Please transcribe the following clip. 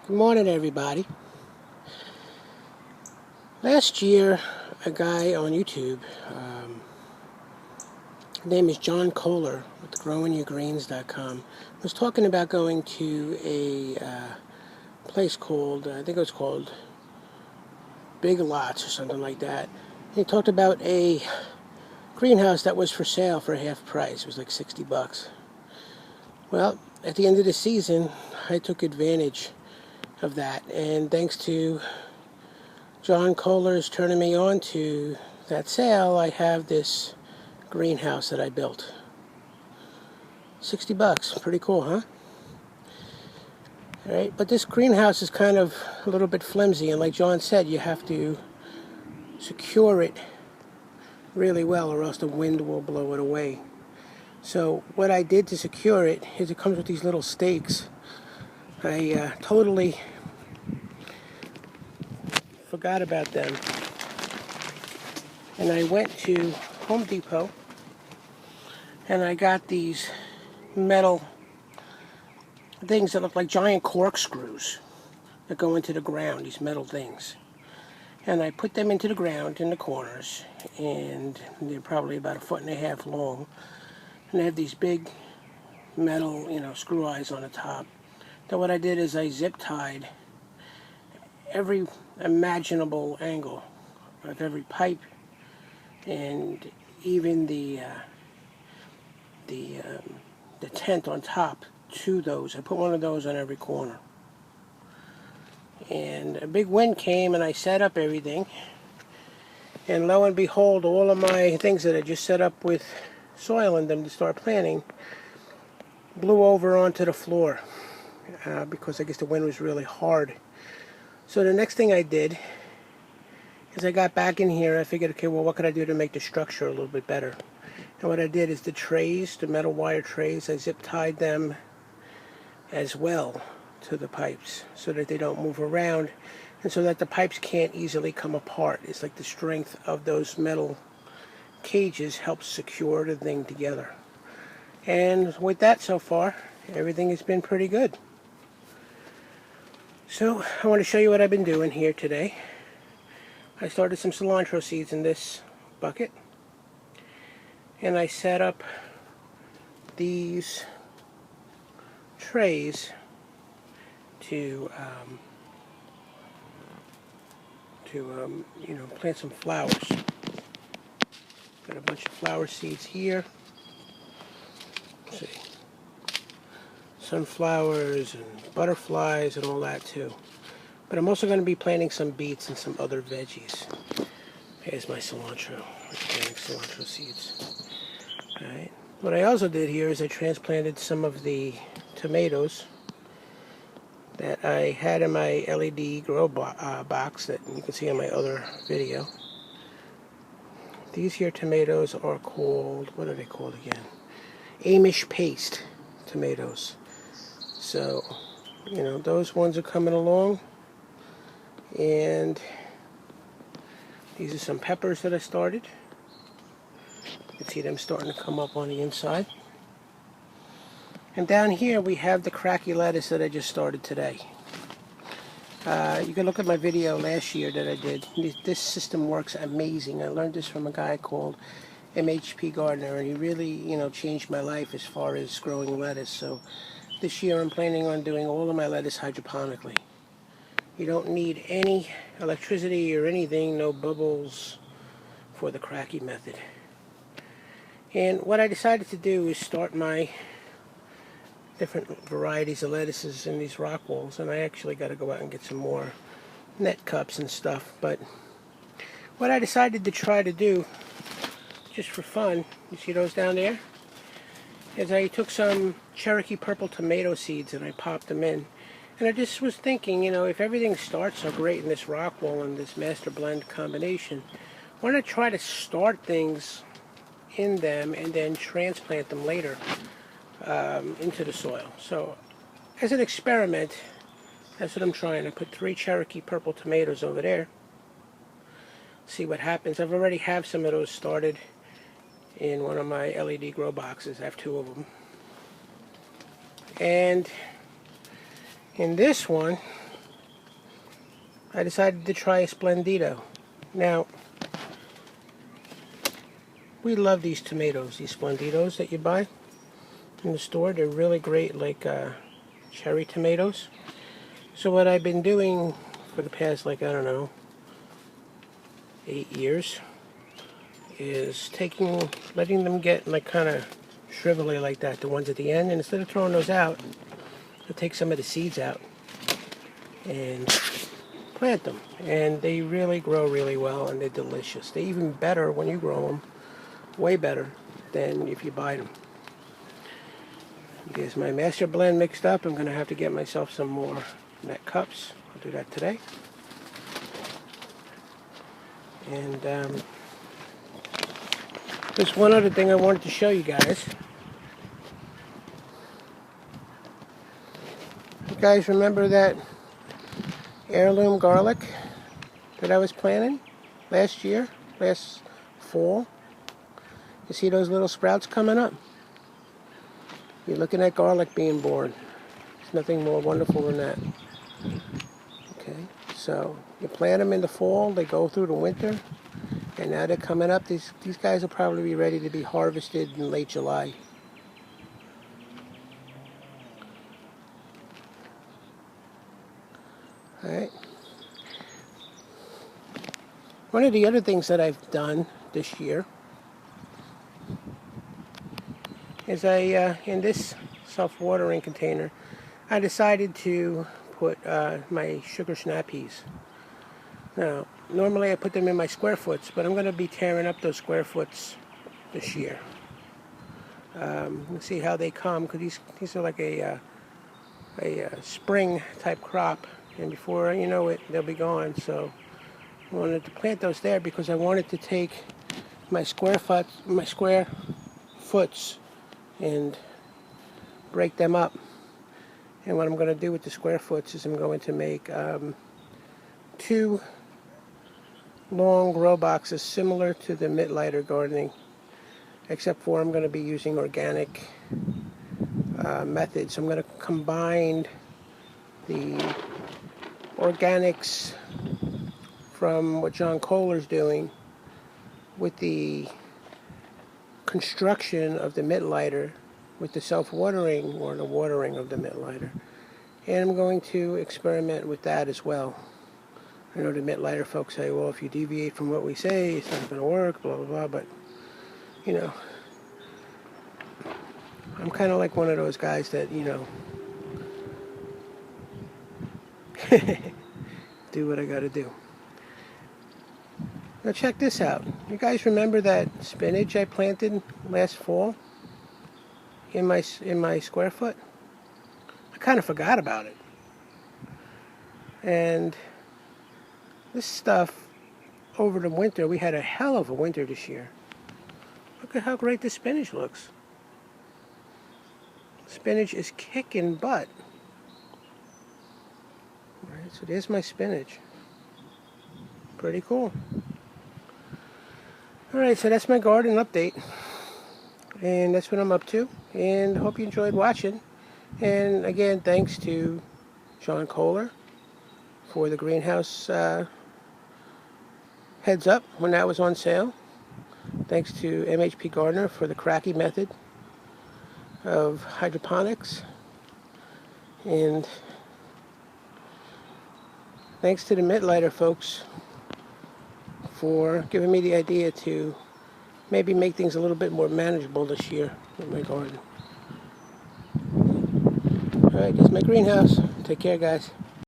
Good morning, everybody. Last year, a guy on YouTube, his name is John Kohler with growingyourgreens.com, was talking about going to a place called, I think it was called Big Lots or something like that. He talked about a greenhouse that was for sale for half price. It was like $60. Well, at the end of the season, I took advantage of that, and thanks to John Kohler's turning me on to that sale, I have this greenhouse that I built. $60, pretty cool, huh? All right, but this greenhouse is kind of a little bit flimsy, and like John said, you have to secure it really well, or else the wind will blow it away. So what I did to secure it is it comes with these little stakes. I totally forgot about them, and I went to Home Depot and I got these metal things that look like giant corkscrews that go into the ground, these metal things. And I put them into the ground in the corners, and they're probably about 1.5 feet long. And they have these big metal, screw eyes on the top. Then what I did is I zip tied every imaginable angle of every pipe, and even the tent on top to those. I put one of those on every corner. And a big wind came and I set up everything, and lo and behold, all of my things that I just set up with soil in them to start planting blew over onto the floor because I guess the wind was really hard. So the next thing I did is I got back in here. I figured, okay, well, what could I do to make the structure a little bit better? And what I did is the trays, the metal wire trays, I zip tied them as well to the pipes so that they don't move around, and so that the pipes can't easily come apart. It's like the strength of those metal cages helps secure the thing together. And with that, so far, everything has been pretty good. So I want to show you what I've been doing here today. I started some cilantro seeds in this bucket, and I set up these trays to plant some flowers. Got a bunch of flower seeds here. Let's see, sunflowers and butterflies and all that too. But I'm also going to be planting some beets and some other veggies. Here's my cilantro. I'm planting cilantro seeds. All right. What I also did here is I transplanted some of the tomatoes that I had in my LED grow box that you can see in my other video. These here tomatoes are called, what are they called again? Amish paste tomatoes. So, those ones are coming along. And these are some peppers that I started. You can see them starting to come up on the inside. And down here we have the cracky lettuce that I just started today. You can look at my video last year that I did. This system works amazing. I learned this from a guy called MHP Gardner, and he really, changed my life as far as growing lettuce. So this year I'm planning on doing all of my lettuce hydroponically. You don't need any electricity or anything, no bubbles for the cracky method. And what I decided to do is start my different varieties of lettuces in these rock walls, and I actually got to go out and get some more net cups and stuff. But what I decided to try to do, just for fun, you see those down there, is I took some Cherokee purple tomato seeds and I popped them in. And I just was thinking, if everything starts so great in this rock wall and this master blend combination, why not try to start things in them and then transplant them later into the soil. So as an experiment, that's what I'm trying. I put 3 Cherokee purple tomatoes over there. See what happens. I've already have some of those started in one of my LED grow boxes. I have 2 of them. And in this one, I decided to try a Splendido. Now, we love these tomatoes, these Splendidos that you buy in the store. They're really great, like cherry tomatoes. So what I've been doing for the past, like, I don't know, 8 years, is letting them get like kind of shrivelly like that, the ones at the end, and instead of throwing those out, I take some of the seeds out and plant them, and they really grow really well, and they're delicious. They're even better when you grow them, way better than if you buy them. There's my master blend mixed up. I'm going to have to get myself some more net cups. I'll do that today. And there's one other thing I wanted to show you guys. You guys remember that heirloom garlic that I was planting last fall? You see those little sprouts coming up? You're looking at garlic being born. There's nothing more wonderful than that. Okay, so you plant them in the fall, they go through the winter, and now they're coming up. These guys will probably be ready to be harvested in late July. Alright. One of the other things that I've done this year is in this self-watering container, I decided to put my sugar snap peas. Now, normally I put them in my square foots, but I'm going to be tearing up those square foots this year. Let's see how they come, because these are like a spring type crop, and before you know it, they'll be gone. So I wanted to plant those there because I wanted to take my square foots and break them up. And what I'm going to do with the square foots is I'm going to make 2 long grow boxes similar to the Mittlighter gardening, except for I'm going to be using organic methods. I'm going to combine the organics from what John Kohler's doing with the construction of the Mittlighter, with the self-watering or the watering of the Mittlighter. And I'm going to experiment with that as well. I know the Mittlighter folks say, well, if you deviate from what we say, it's not going to work, blah, blah, blah, but, you know, I'm kind of like one of those guys that, you know, do what I got to do. Now check this out. You guys remember that spinach I planted last fall in my square foot? I kind of forgot about it. And this stuff, over the winter, we had a hell of a winter this year. Look at how great the spinach looks. Spinach is kicking butt. Alright, so there's my spinach. Pretty cool. Alright, so that's my garden update. And that's what I'm up to. And I hope you enjoyed watching. And again, thanks to John Kohler for the greenhouse heads up when that was on sale. Thanks to MHP Gardener for the cracky method of hydroponics. And thanks to the Mittlighter folks for giving me the idea to maybe make things a little bit more manageable this year with my garden. Alright, that's my greenhouse. Take care, guys.